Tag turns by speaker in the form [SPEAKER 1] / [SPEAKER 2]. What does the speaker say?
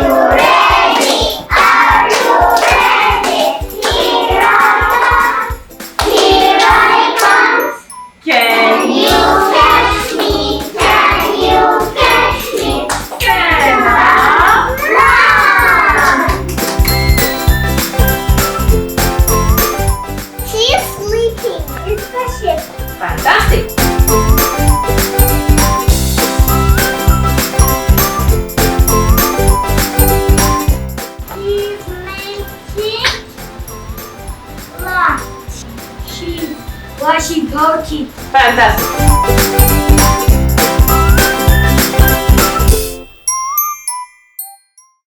[SPEAKER 1] ready? Are you ready? Here I come. Here I come.
[SPEAKER 2] Can
[SPEAKER 1] You catch me? Can you catch me?
[SPEAKER 2] stand
[SPEAKER 1] Run! She's sleeping. It's the ship.
[SPEAKER 2] Fantastic.
[SPEAKER 1] She's making lunch. She's washing goatee.
[SPEAKER 2] Fantastic.